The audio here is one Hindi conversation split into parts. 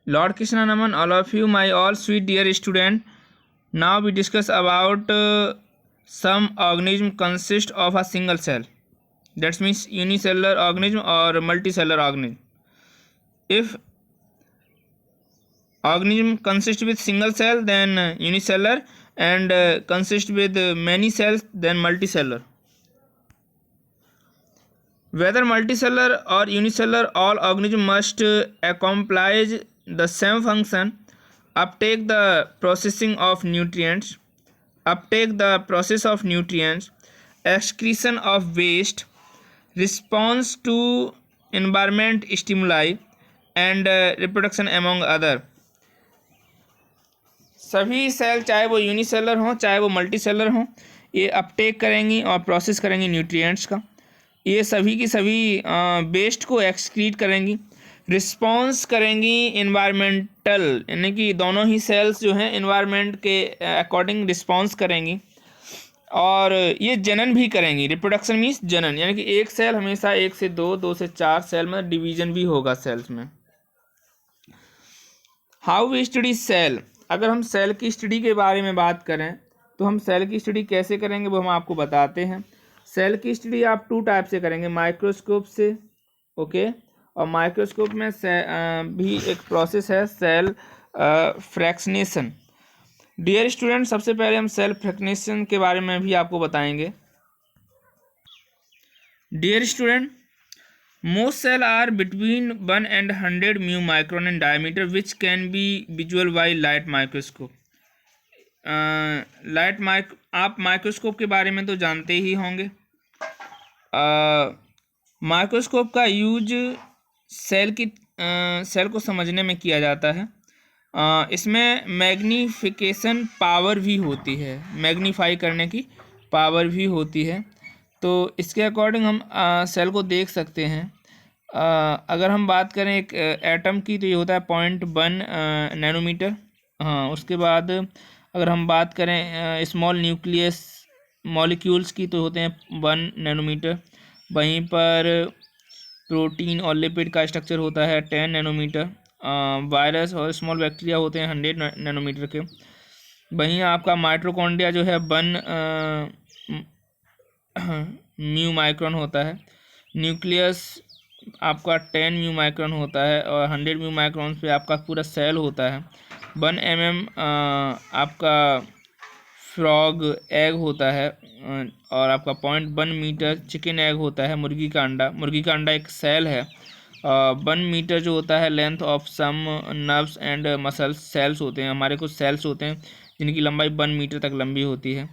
Lord Krishna Naman, all of you, my all sweet dear student. Now we discuss about some organism consist of a single cell. That means unicellular organism or multicellular organism. If organism consists with single cell, then unicellular, and consists with many cells, then multicellular. Whether multicellular or unicellular, all organisms must accomplish the same function: uptake the processing of nutrients, excretion of waste, response to environment stimuli, and reproduction among other. सभी सेल, चाहे वो यूनिसेलर हों चाहे वो मल्टीसेलर हों, ये अपटेक करेंगी और प्रोसेस करेंगी न्यूट्रिएंट्स का। ये सभी की सभी वेस्ट को एक्सक्रीट करेंगी, रिस्पॉन्स करेंगी इन्वायरमेंटल, यानी कि दोनों ही सेल्स जो हैं इन्वायरमेंट के अकॉर्डिंग रिस्पॉन्स करेंगी, और ये जनन भी करेंगी। रिप्रोडक्शन मीन्स जनन, यानी कि एक सेल हमेशा 1 से 2, 2 से 4 सेल में डिवीजन भी होगा सेल्स में। How we study cell. अगर हम सेल की स्टडी के बारे में बात करें तो हम सेल की स्टडी कैसे करेंगे वो हम आपको बताते हैं। सेल की स्टडी आप 2 टाइप से करेंगे, माइक्रोस्कोप से, ओके। और माइक्रोस्कोप में भी एक प्रोसेस है, सेल फ्रैक्शनेशन। डियर स्टूडेंट, सबसे पहले हम सेल फ्रैक्शनेशन के बारे में भी आपको बताएंगे। Dear student, most cells are between 1 and 100 mu micron in diameter, which can be visual by light microscope. आप माइक्रोस्कोप के बारे में तो जानते ही होंगे। माइक्रोस्कोप का यूज सेल को समझने में किया जाता है। इसमें मैग्नीफिकेशन पावर भी होती है, मैग्नीफाई करने की पावर भी होती है, तो इसके अकॉर्डिंग हम सेल को देख सकते हैं। अगर हम बात करें एक एटम की तो ये होता है 0.1 नैनोमीटर। हाँ, उसके बाद अगर हम बात करें स्मॉल न्यूक्लियस मॉलिक्यूल्स की तो होते हैं 1 नैनोमीटर। वहीं पर प्रोटीन और लिपिड का स्ट्रक्चर होता है 10 नैनोमीटर। वायरस और स्मॉल बैक्टीरिया होते हैं 100 नैनोमीटर के। वहीं आपका माइटोकॉन्ड्रिया जो है 1 म्यू माइक्रोन होता है। न्यूक्लियस आपका 10 म्यू माइक्रोन होता है, और 100 म्यू माइक्रोन पे आपका पूरा सेल होता है। 1 mm आपका फ्रॉग एग होता है, और आपका 0.1 मीटर चिकन एग होता है, मुर्गी का अंडा एक सेल है। 1 मीटर जो होता है length of some nerves and muscles, cells होते हैं, हमारे कुछ सेल्स होते हैं जिनकी लंबाई 1 मीटर तक लंबी होती है।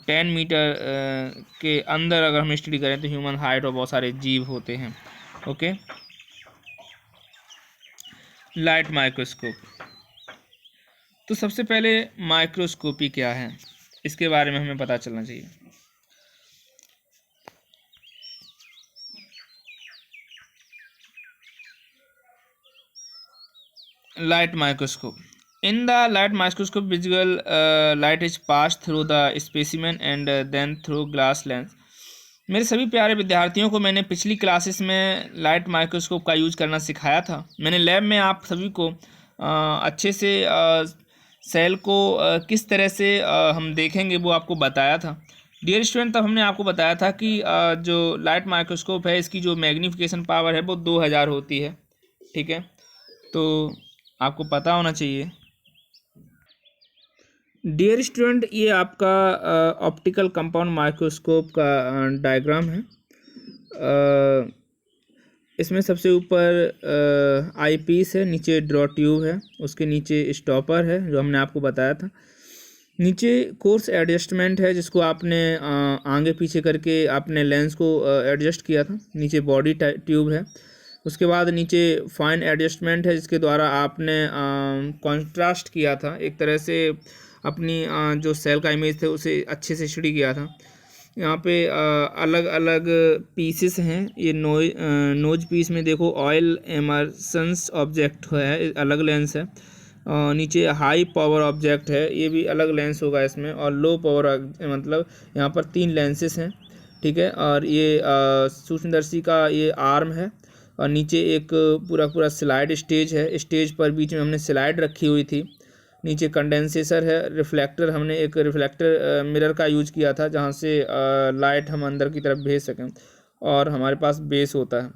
10 मीटर के अंदर अगर हम स्टडी करें तो ह्यूमन हाइट और बहुत सारे जीव होते हैं, ओके। Light microscope. तो सबसे पहले माइक्रोस्कोपी क्या है इसके बारे में हमें पता चलना चाहिए। Light microscope. In the light microscope, visual light is passed through the specimen and then through glass lens. मेरे सभी प्यारे विद्यार्थियों को मैंने पिछली क्लासेस में लाइट माइक्रोस्कोप का यूज़ करना सिखाया था। मैंने लैब में आप सभी को अच्छे से सेल को किस तरह से हम देखेंगे वो आपको बताया था। डियर स्टूडेंट, तब हमने आपको बताया था कि जो लाइट माइक्रोस्कोप है इसकी जो मैग्नीफिकेशन पावर है वो 2000 होती है, ठीक है। तो आपको पता होना चाहिए। डियर स्टूडेंट, ये आपका ऑप्टिकल कंपाउंड माइक्रोस्कोप का डायग्राम है। इसमें सबसे ऊपर आई पीस है, नीचे ड्रॉ ट्यूब है, उसके नीचे स्टॉपर है जो हमने आपको बताया था। नीचे कोर्स एडजस्टमेंट है जिसको आपने आगे पीछे करके आपने लेंस को एडजस्ट किया था। नीचे बॉडी ट्यूब है। उसके बाद नीचे फाइन एडजस्टमेंट है जिसके द्वारा आपने कॉन्ट्रास्ट किया था, एक तरह से अपनी जो सेल का इमेज थे उसे अच्छे से स्टडी किया था। यहाँ पे अलग अलग पीसेस हैं। ये नोज पीस में देखो ऑयल एमर्सन्स ऑब्जेक्ट है, अलग लेंस है। नीचे हाई पावर ऑब्जेक्ट है, ये भी अलग लेंस होगा इसमें। और लो पावर मतलब यहाँ पर 3 लेंसेस हैं, ठीक है। और ये सूक्ष्मदर्शी का ये आर्म है, और नीचे एक पूरा पूरा स्लाइड स्टेज है। स्टेज पर बीच में हमने स्लाइड रखी हुई थी। नीचे कंडेंसेटर है, रिफ्लेक्टर, हमने एक रिफ्लेक्टर मिरर का यूज किया था जहाँ से लाइट हम अंदर की तरफ भेज सकें, और हमारे पास बेस होता है।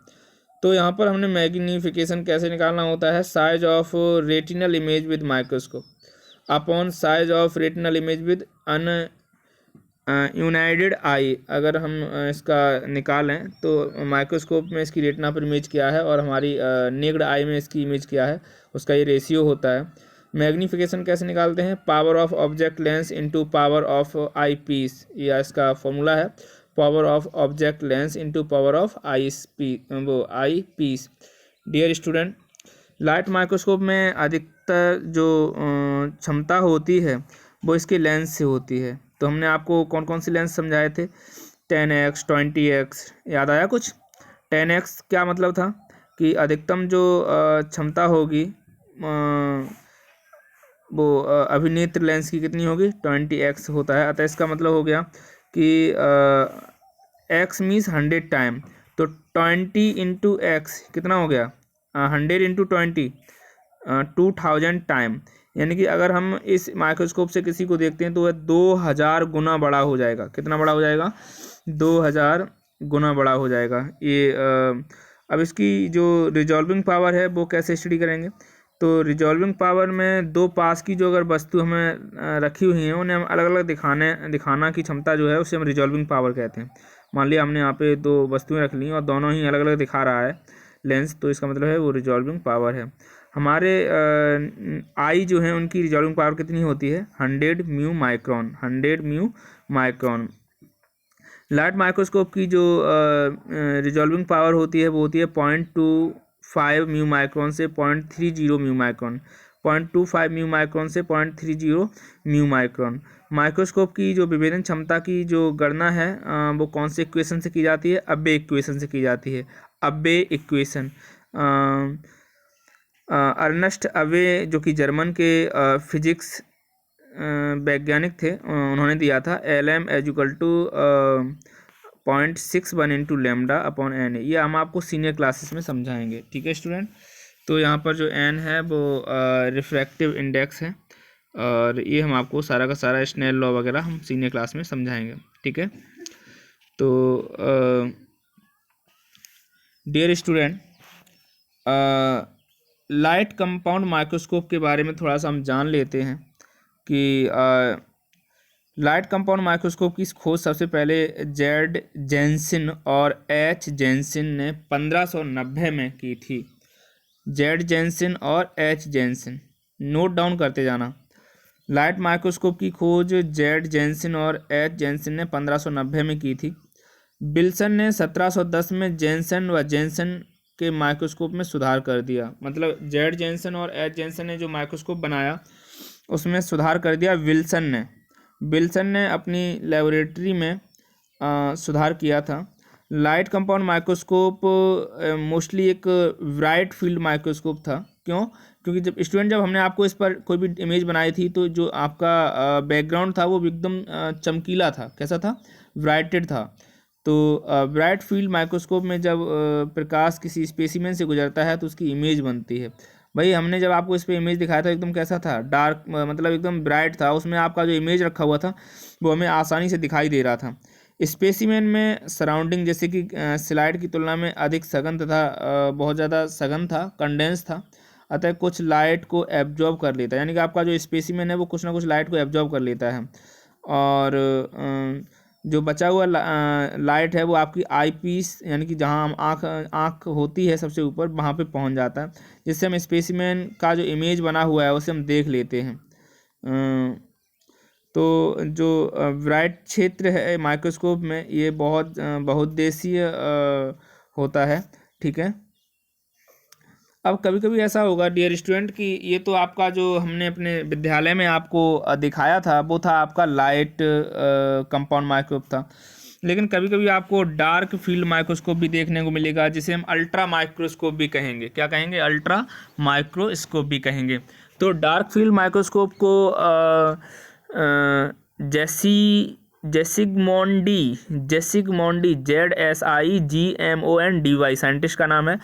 तो यहाँ पर हमने मैग्नीफिकेशन कैसे निकालना होता है, size of retinal image with microscope upon size of retinal image with unaided eye. अगर हम इसका निकालें तो माइक्रोस्कोप में इसकी रेटिना पर इमेज क्या है और हमारी नेक्ड आई में इसकी इमेज क्या है, उसका ये रेशियो होता है। मैग्नीफिकेशन कैसे निकालते हैं, power of object lens into power of eyepiece, या इसका फॉर्मूला है power of object lens into power of eyepiece. Dear student, light microscope में अधिकतर जो क्षमता होती है वो इसके लेंस से होती है। तो हमने आपको कौन कौन से लेंस समझाए थे, 10x 20x, याद आया कुछ? 10x क्या मतलब था कि अधिकतम जो क्षमता होगी वो अभिनेत्र लेंस की कितनी होगी, 20x होता है। अतः इसका मतलब हो गया कि x मीन्स 100 टाइम, तो 20 इंटू एक्स कितना हो गया, 100 इंटू 20, 2000 टाइम। यानी कि अगर हम इस माइक्रोस्कोप से किसी को देखते हैं तो वह 2000 गुना बड़ा हो जाएगा। कितना बड़ा हो जाएगा, 2000 गुना बड़ा हो जाएगा ये। अब इसकी जो रिजॉल्विंग पावर है वो कैसे स्टडी करेंगे, तो रिजॉल्विंग पावर में दो पास की जो अगर वस्तु हमें रखी हुई हैं उन्हें हम अलग अलग दिखाना की क्षमता जो है उसे हम रिजॉल्विंग पावर कहते हैं। मान लिया हमने यहाँ पे दो वस्तुएं रख ली और दोनों ही अलग अलग दिखा रहा है लेंस, तो इसका मतलब है वो रिजॉल्विंग पावर है। हमारे आई जो है उनकी रिजॉल्विंग पावर कितनी होती है, 100 mu micron, 100 mu micron. Light microscope की जो रिजॉल्विंग पावर होती है वो होती है 0.25 म्यू माइक्रोन से 0.30 म्यू माइक्रोन, 0.25 म्यू माइक्रोन से 0.30 म्यू माइक्रोन। माइक्रोस्कोप की जो विभेदन क्षमता की जो गणना है वो कौन से इक्वेशन से की जाती है, अब्बे इक्वेशन से की जाती है। अब्बे इक्वेशन, अर्नस्ट अवे जो कि जर्मन के फिजिक्स वैज्ञानिक थे, उन्होंने दिया था LM = 0.61 into lambda upon N. ये हम आपको सीनियर क्लासेस में समझाएंगे, ठीक है स्टूडेंट। तो यहाँ पर जो एन है वो रिफ्रैक्टिव इंडेक्स है, और ये हम आपको सारा का सारा स्नेल लॉ वगैरह हम सीनियर क्लास में समझाएंगे, ठीक है। तो dear student, light compound microscope के बारे में थोड़ा सा हम जान लेते हैं कि लाइट कंपाउंड माइक्रोस्कोप की खोज सबसे पहले जेड जेंसन और एच जेंसन ने 1590 में की थी। जेड जेंसन और एच जेंसन, नोट डाउन करते जाना। लाइट माइक्रोस्कोप की खोज जेड जेंसन और एच जेंसन ने 1590 में की थी। विल्सन ने 1710 में जेंसन व जेंसन के माइक्रोस्कोप में सुधार कर दिया। मतलब जेड जेंसन और एच जेंसन ने जो माइक्रोस्कोप बनाया उसमें सुधार कर दिया विल्सन ने अपनी लेबोरेटरी में सुधार किया था। लाइट कंपाउंड माइक्रोस्कोप मोस्टली एक ब्राइट फील्ड माइक्रोस्कोप था। क्यों? क्योंकि जब हमने आपको इस पर कोई भी इमेज बनाई थी तो जो आपका बैकग्राउंड था वो एकदम चमकीला था। कैसा था? ब्राइटेड था। तो ब्राइट फील्ड माइक्रोस्कोप में जब प्रकाश किसी स्पेसिमेन से गुजरता है तो उसकी इमेज बनती है। भाई हमने जब आपको इस पे इमेज दिखाया था एकदम कैसा था, डार्क, मतलब एकदम ब्राइट था। उसमें आपका जो इमेज रखा हुआ था वो हमें आसानी से दिखाई दे रहा था। स्पेसिमेन में सराउंडिंग जैसे कि स्लाइड की तुलना में अधिक सघन तथा बहुत ज़्यादा सघन था, कंडेंस था, अतः कुछ लाइट को एब्जॉर्ब कर लेता है। यानी कि आपका जो स्पेसिमेन है वो कुछ ना कुछ लाइट को एब्जॉर्ब कर लेता है, और जो बचा हुआ लाइट है वो आपकी आई पीस यानी कि जहाँ हम आँख होती है सबसे ऊपर, वहाँ पे पहुँच जाता है, जिससे हम स्पेसिमेन का जो इमेज बना हुआ है उसे हम देख लेते हैं। तो जो ब्राइट क्षेत्र है माइक्रोस्कोप में ये बहुत बहुउद्देशीय होता है, ठीक है। अब कभी कभी ऐसा होगा डियर स्टूडेंट कि ये तो आपका जो हमने अपने विद्यालय में आपको दिखाया था वो था आपका लाइट कंपाउंड माइक्रोस्कोप था, लेकिन कभी कभी आपको डार्क फील्ड माइक्रोस्कोप भी देखने को मिलेगा, जिसे हम अल्ट्रा माइक्रोस्कोप भी कहेंगे। क्या कहेंगे? अल्ट्रा माइक्रोस्कोप भी कहेंगे। तो डार्क फील्ड माइक्रोस्कोप को जेसिगमोंडी ZSIGMONDY साइंटिस्ट का नाम है।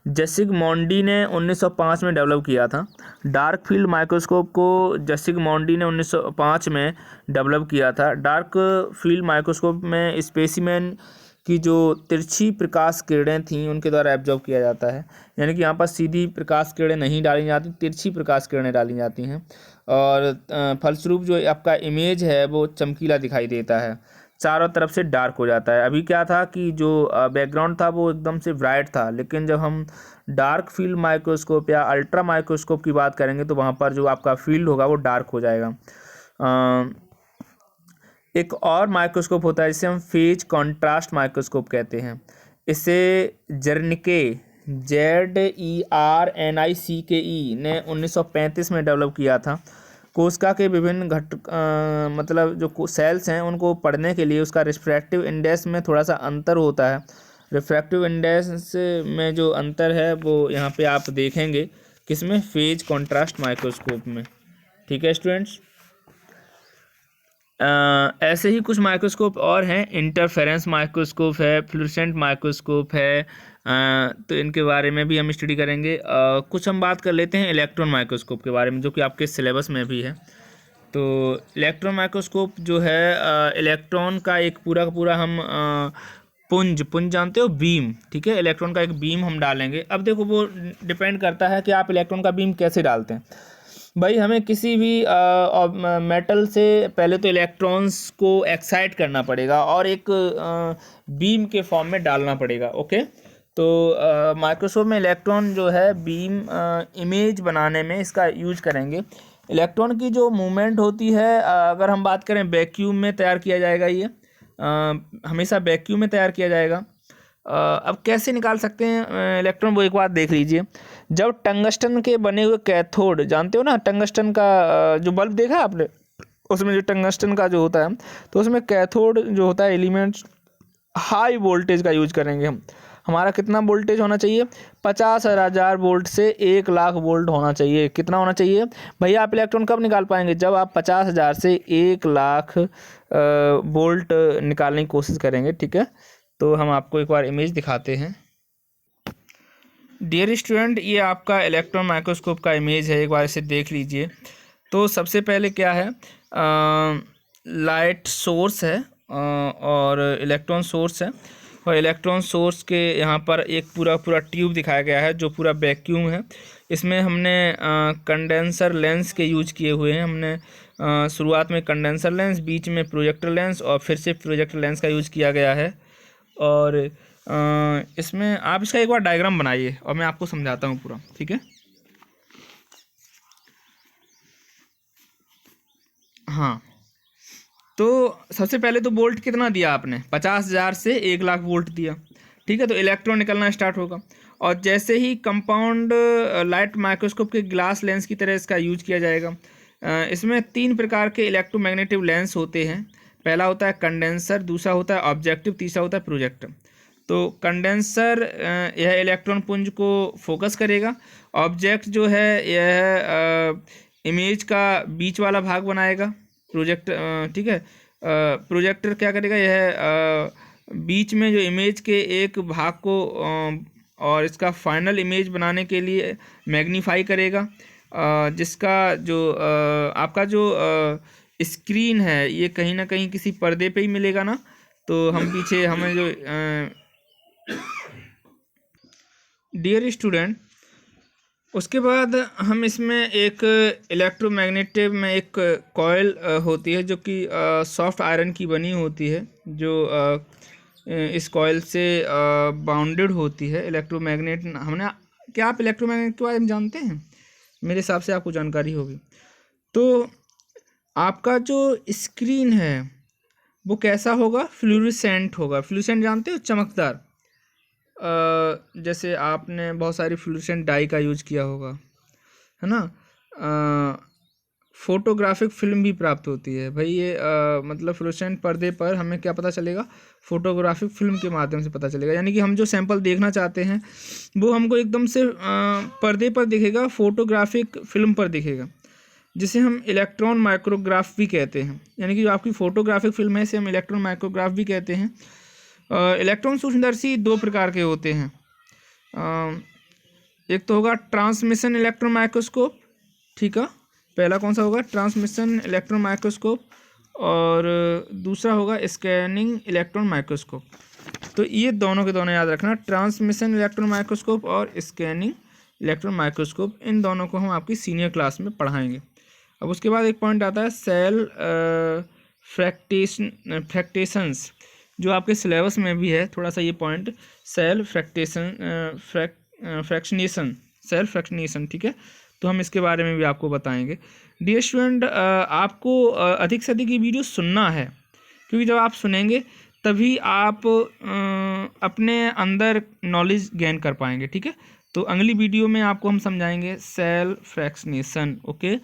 जसिग-मोंडी ने 1905 में डेवलप किया था। डार्क फील्ड माइक्रोस्कोप को जसिग-मोंडी ने 1905 में डेवलप किया था। डार्क फील्ड माइक्रोस्कोप में स्पेसिमेन की जो तिरछी प्रकाश किरणें थीं उनके द्वारा एब्जॉर्ब किया जाता है, यानी कि यहाँ पर सीधी प्रकाश किरणें नहीं डाली जाती, तिरछी प्रकाश किरणें डाली जाती हैं और फलस्वरूप जो आपका इमेज है वो चमकीला दिखाई देता है, चारों तरफ से डार्क हो जाता है। अभी क्या था कि जो बैकग्राउंड था वो एकदम से ब्राइट था, लेकिन जब हम डार्क फील्ड माइक्रोस्कोप या अल्ट्रा माइक्रोस्कोप की बात करेंगे तो वहाँ पर जो आपका फील्ड होगा वो डार्क हो जाएगा। एक और माइक्रोस्कोप होता है जिसे हम फेज कॉन्ट्रास्ट माइक्रोस्कोप कहते हैं। इसे जर्निके ZERNICKE ने 1935 में डेवलप किया था। कोशिका के विभिन्न मतलब जो सेल्स हैं उनको पढ़ने के लिए उसका रिफ्रैक्टिव इंडेक्स में थोड़ा सा अंतर होता है। रिफ्रैक्टिव इंडेक्स में जो अंतर है वो यहाँ पे आप देखेंगे किसमें, फेज कॉन्ट्रास्ट माइक्रोस्कोप में। ठीक है स्टूडेंट्स, ऐसे ही कुछ माइक्रोस्कोप और हैं। इंटरफेरेंस माइक्रोस्कोप है, फ्लुorescent माइक्रोस्कोप है, तो इनके बारे में भी हम स्टडी करेंगे। कुछ हम बात कर लेते हैं इलेक्ट्रॉन माइक्रोस्कोप के बारे में, जो कि आपके सिलेबस में भी है। तो इलेक्ट्रॉन माइक्रोस्कोप जो है इलेक्ट्रॉन का एक पूरा का पूरा हम पुंज जानते हो, बीम, ठीक है, इलेक्ट्रॉन का एक बीम हम डालेंगे। अब देखो वो डिपेंड करता है कि आप इलेक्ट्रॉन का बीम कैसे डालते हैं। भाई हमें किसी भी मेटल से पहले तो इलेक्ट्रॉन्स को एक्साइट करना पड़ेगा और एक बीम के फॉर्म में डालना पड़ेगा। ओके, तो माइक्रोस्कोप में इलेक्ट्रॉन जो है बीम इमेज बनाने में इसका यूज करेंगे। इलेक्ट्रॉन की जो मूवमेंट होती है अगर हम बात करें वैक्यूम में तैयार किया जाएगा, ये हमेशा वैक्यूम में तैयार किया जाएगा। अब कैसे निकाल सकते हैं इलेक्ट्रॉन, वो एक बात देख लीजिए। जब टंगस्टन के बने हुए कैथोड, जानते हो ना टंगस्टन का जो बल्ब देखा है आपने, उसमें जो टंगस्टन का जो होता है तो उसमें कैथोड जो होता है एलिमेंट्स हाई वोल्टेज का यूज करेंगे हम। हमारा कितना वोल्टेज होना चाहिए, 50,000 वोल्ट से 1,00,000 वोल्ट होना चाहिए। कितना होना चाहिए भैया? आप इलेक्ट्रॉन कब निकाल पाएंगे? जब आप 50,000 से 1,00,000 वोल्ट निकालने की कोशिश करेंगे। ठीक है, तो हम आपको एक बार इमेज दिखाते हैं। डियर स्टूडेंट, ये आपका इलेक्ट्रॉन माइक्रोस्कोप का इमेज है, एक बार इसे देख लीजिए। तो सबसे पहले क्या है, लाइट सोर्स है और इलेक्ट्रॉन सोर्स है, और इलेक्ट्रॉन सोर्स के यहाँ पर एक पूरा ट्यूब दिखाया गया है जो पूरा वैक्यूम है। इसमें हमने कंडेंसर लेंस के यूज किए हुए हैं। हमने शुरुआत में कंडेंसर लेंस, बीच में प्रोजेक्टर लेंस और फिर से प्रोजेक्टर लेंस का यूज किया गया है। और इसमें आप इसका एक बार डायग्राम बनाइए और मैं आपको समझाता हूँ पूरा। ठीक है, हाँ, तो सबसे पहले तो वोल्ट कितना दिया आपने, 50,000 से 1,00,000 वोल्ट दिया। ठीक है, तो इलेक्ट्रॉन निकलना स्टार्ट होगा और जैसे ही कंपाउंड लाइट माइक्रोस्कोप के ग्लास लेंस की तरह इसका यूज किया जाएगा। इसमें 3 प्रकार के इलेक्ट्रोमैग्नेटिव लेंस होते हैं। पहला होता है कंडेंसर, दूसरा होता है ऑब्जेक्टिव, तीसरा होता है प्रोजेक्टर। तो कंडेंसर यह इलेक्ट्रॉन पुंज को फोकस करेगा। ऑब्जेक्ट जो है यह इमेज का बीच वाला भाग बनाएगा। प्रोजेक्टर, ठीक है, प्रोजेक्टर क्या करेगा, यह बीच में जो इमेज के एक भाग को और इसका फाइनल इमेज बनाने के लिए मैग्नीफाई करेगा। जिसका जो आपका जो स्क्रीन है ये कहीं ना कहीं किसी पर्दे पे ही मिलेगा ना, तो हम पीछे हमें जो डियर स्टूडेंट, उसके बाद हम इसमें एक इलेक्ट्रोमैग्नेटिव में एक कॉइल होती है जो कि सॉफ्ट आयरन की बनी होती है, जो इस कॉइल से बाउंडेड होती है। इलेक्ट्रोमैग्नेट हमने, क्या आप इलेक्ट्रोमैग्नेट के बारे में जानते हैं? मेरे हिसाब से आपको जानकारी होगी। तो आपका जो स्क्रीन है वो कैसा होगा, फ्लूरेसेंट होगा। फ्लूरेसेंट जानते हो, चमकदार। जैसे आपने बहुत सारी फ्लूरेसेंट डाई का यूज किया होगा, है ना। फोटोग्राफिक फिल्म भी प्राप्त होती है भाई। ये मतलब फ्लूरेसेंट पर्दे पर हमें क्या पता चलेगा, फोटोग्राफिक फिल्म के माध्यम से पता चलेगा। यानी कि हम जो सैंपल देखना चाहते हैं वो हमको एकदम से पर्दे पर दिखेगा, फोटोग्राफिक फिल्म पर दिखेगा, जिसे हम इलेक्ट्रॉन माइक्रोग्राफ भी कहते हैं। यानी कि जो आपकी फोटोग्राफिक फिल्म है इसे हम इलेक्ट्रॉन माइक्रोग्राफ भी कहते हैं। इलेक्ट्रॉन सूक्ष्मदर्शी 2 प्रकार के होते हैं। एक तो होगा ट्रांसमिशन इलेक्ट्रॉन माइक्रोस्कोप, ठीक है, पहला कौन सा होगा, ट्रांसमिशन इलेक्ट्रॉन माइक्रोस्कोप, और दूसरा होगा स्कैनिंग इलेक्ट्रॉन माइक्रोस्कोप। तो ये दोनों के दोनों याद रखना, ट्रांसमिशन इलेक्ट्रॉन माइक्रोस्कोप और स्कैनिंग इलेक्ट्रॉन माइक्रोस्कोप, इन दोनों को हम आपकी सीनियर क्लास में पढ़ाएंगे। अब उसके बाद एक पॉइंट आता है सेल फ्रैक्टेशंस, जो आपके सिलेबस में भी है थोड़ा सा ये point, cell fractionation, cell fractionation, ठीक है, तो हम इसके बारे में भी आपको बताएंगे। डियर स्टूडेंट, आपको अधिक से अधिक ये वीडियो सुनना है, क्योंकि जब आप सुनेंगे तभी आप अपने अंदर नॉलेज गेन कर पाएंगे, ठीक है। तो अगली वीडियो में आपको हम समझाएंगे सेल फ्रैक्शनेशन, ओके।